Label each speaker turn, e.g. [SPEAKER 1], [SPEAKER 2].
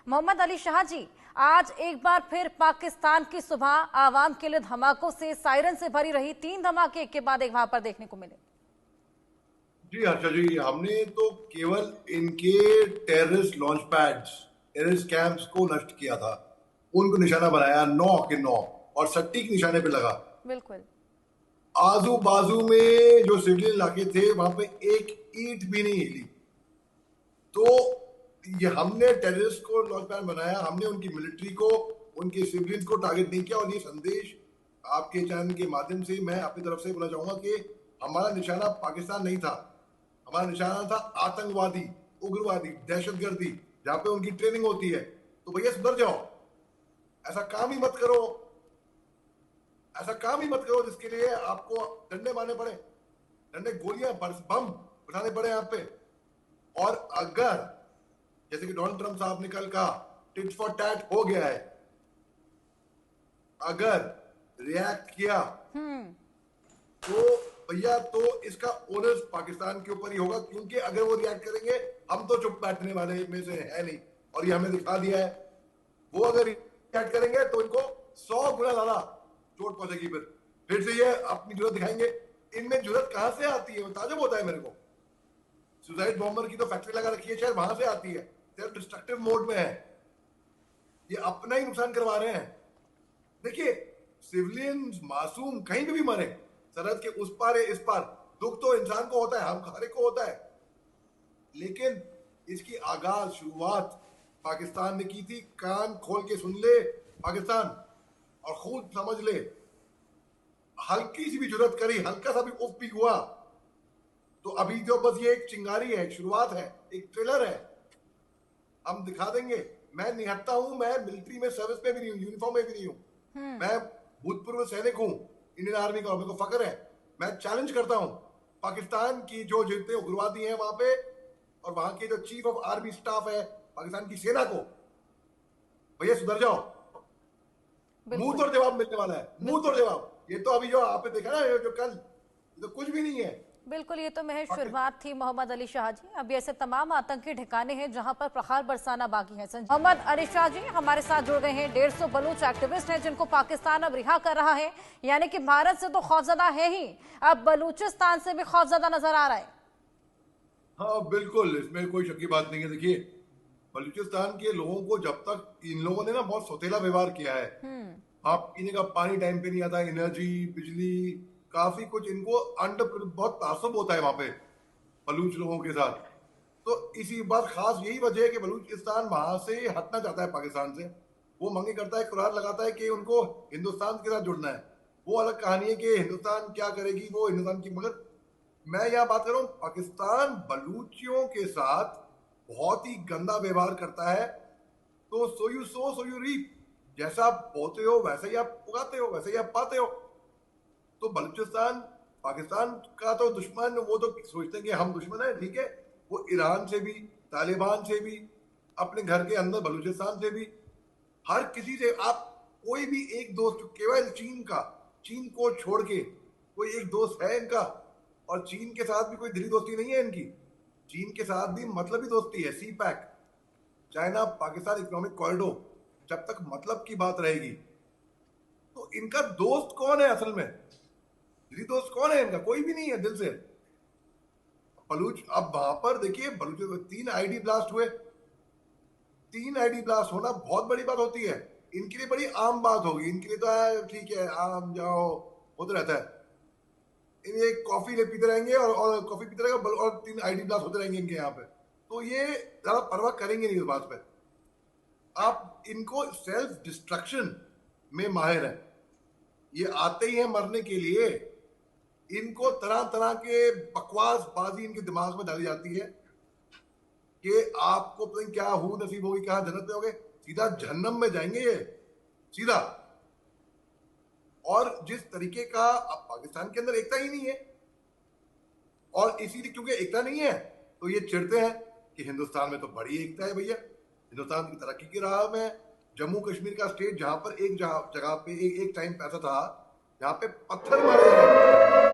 [SPEAKER 1] मोहम्मद अली शाह जी, आज एक बार फिर पाकिस्तान की सुबह आवाम के लिए धमाकों से, सायरन से भरी रही। 3 धमाके एक के बाद एक वहां पर देखने को मिले।
[SPEAKER 2] जी हर्षा जी, हमने तो केवल इनके terrorist launch pads, terrorist camps को नष्ट किया था, उनको निशाना बनाया 9 के 9 और सटीक निशाने पे लगा।
[SPEAKER 1] बिल्कुल।
[SPEAKER 2] आजू बाजू में जो सिविलियन इलाके थे वहां पे एक ईंट भी नहीं हिली। तो ये हमने टेररिस्ट को लॉन्च पैड बनाया, हमने उनकी मिलिट्री को, उनके सिविलियंस को टारगेट नहीं किया। और ये संदेश आपके चैनल के माध्यम से मैं अपनी तरफ से बोलना चाहूंगा कि हमारा निशाना पाकिस्तान नहीं था, हमारा निशाना था आतंकवादी, उग्रवादी, दहशतगर्दी, जहां पे उनकी ट्रेनिंग होती है। तो भैया सुधर जाओ, ऐसा काम ही मत करो, ऐसा काम ही मत करो जिसके लिए आपको डंडे मारने पड़े, डंडे, गोलियां, बम उठाने पड़े यहाँ पे। और अगर जैसे कि डोनाल्ड ट्रंप साहब ने कल कहा टिट फॉर टैट हो गया है, अगर रिएक्ट किया तो भैया तो इसका ओनर्स पाकिस्तान के ऊपर ही होगा, क्योंकि अगर वो रिएक्ट करेंगे हम तो चुप बैठने वाले में से है नहीं, और ये हमें दिखा दिया है। वो अगर रिएक्ट करेंगे तो इनको 100 गुना ज्यादा चोट पहुंचेगी। फिर से ये अपनी जरूरत दिखाएंगे। इनमें जरूरत कहां से आती है, वो ताजुब होता है मेरे को। सुसाइड बॉम्बर की तो फैक्ट्री लगा रखी है, शायद वहां से आती है। सेल्फ डिस्ट्रक्टिव मोड में है, ये अपना ही नुकसान करवा रहे हैं। देखिए, सिविलियंस मासूम कहीं भी मरे, सरहद के उस पार है इस पार, दुख तो इंसान को होता है, हम हर एक को होता है। लेकिन इसकी आगाज, शुरुआत पाकिस्तान ने की थी। कान खोल के सुन ले पाकिस्तान और खुद समझ ले, हल्की सी भी जरूरत करी, हल्का सा भी उफ भी हुआ तो अभी तो बस ये एक चिंगारी है, एक शुरुआत है, एक ट्रेलर है। हम दिखा देंगे। मैं निहत्ता हूं, मैं मिलिट्री में सर्विस में भी नहीं हूं, यूनिफॉर्म में भी नहीं हूं। मैं भूतपूर्व सैनिक हूं इंडियन आर्मी का, मेरे को फक्र है। मैं चैलेंज करता हूं पाकिस्तान की जो जितने उग्रवादी हैं वहां पे, और वहां के जो चीफ ऑफ आर्मी स्टाफ है पाकिस्तान की सेना को, भैया सुधर जाओ। मुंह तोड़ जवाब मिलने वाला है, मुंह तोड़ जवाब। ये तो अभी जो आपने देखा ना, जो कल, तो कुछ भी नहीं है।
[SPEAKER 1] बिल्कुल, ये तो महज शुरुआत थी मोहम्मद अली शाह जी। अब ऐसे तमाम आतंकी ठिकाने हैं जहां पर प्रहार बरसाना बाकी है। मोहम्मद अली शाह जी हमारे साथ जुड़ गए हैं। 150 बलूच एक्टिविस्ट हैं जिनको पाकिस्तान अब रिहा कर रहा है, यानी कि भारत से तो खौफजदा है ही, अब बलूचिस्तान से भी खौफजदा नजर आ रहा है।
[SPEAKER 2] हाँ बिल्कुल, इसमें कोई शक की बात नहीं है। देखिए, बलूचिस्तान के लोगों को जब तक इन लोगों ने ना बहुत सौतेला व्यवहार किया है, आप पीने का पानी टाइम पे नहीं आता, एनर्जी, बिजली, काफी कुछ इनको बहुत तासुब होता है वहां पे बलूच लोगों के साथ। तो इसी बात खास यही वजह है कि बलूचिस्तान वहां से हटना चाहता है पाकिस्तान से। वो मांगे करता है, कुरार लगाता है कि उनको हिंदुस्तान के साथ जुड़ना है। वो अलग कहानी है कि हिंदुस्तान क्या करेगी, वो हिंदुस्तान की। मगर मैं यहाँ बात कर रहा हूँ, पाकिस्तान बलूचियों के साथ बहुत ही गंदा व्यवहार करता है। तो सो यू रीप, जैसा आप बोते हो वैसे ही आप उगाते हो, वैसे ही आप पाते हो। तो बलूचिस्तान पाकिस्तान का तो दुश्मन, वो तो सोचते हैं कि हम दुश्मन है, ठीक है। वो ईरान से भी, तालिबान से भी, अपने घर के अंदर बलूचिस्तान से भी, हर किसी से आप कोई भी एक दोस्त, केवल चीन का, चीन को छोड़ के कोई एक दोस्त है इनका। और चीन के साथ भी कोई दिली दोस्ती नहीं है इनकी, चीन के साथ भी मतलबी दोस्ती है। CPEC, China Pakistan economic corridor, जब तक मतलब की बात रहेगी। तो इनका दोस्त कौन है असल में, दिली दोस्त कौन है इनका? कोई भी नहीं है दिल से। बलूच, अब वहां पर देखिए, बलूच 3 आईडी ब्लास्ट हुए। 3 आईडी ब्लास्ट होना बहुत बड़ी बात होती है, इनके लिए बड़ी आम बात होगी। इनके लिए तो ठीक है, आम जाओ होता रहता है। ये कॉफी ले पीते रहेंगे और कॉफी पीते रहेंगे और 3 आईडी ब्लास्ट होते रहेंगे इनके यहाँ पे। तो ये ज्यादा परवाह करेंगे नहीं इस बात पे। आप इनको सेल्फ डिस्ट्रक्शन में माहिर है, ये आते ही हैं मरने के लिए। इनको तरह तरह के बकवास बाजी इनके दिमाग में डाली जाती है कि आपको पता नहीं क्या हूं नसीब होगी, कहां जन्नत में होगे, सीधा जहन्नम में जाएंगे ये, सीधा। और जिस तरीके का, अब पाकिस्तान के अंदर एकता ही नहीं है, और इसीलिए क्योंकि एकता नहीं है तो ये चिढ़ते हैं कि हिंदुस्तान में तो बड़ी एकता है भैया, हिंदुस्तान की तरक्की की राह में। जम्मू कश्मीर का स्टेट, जहां पर एक जगह पे एक टाइम पे ऐसा था जहां पे पत्थर मारे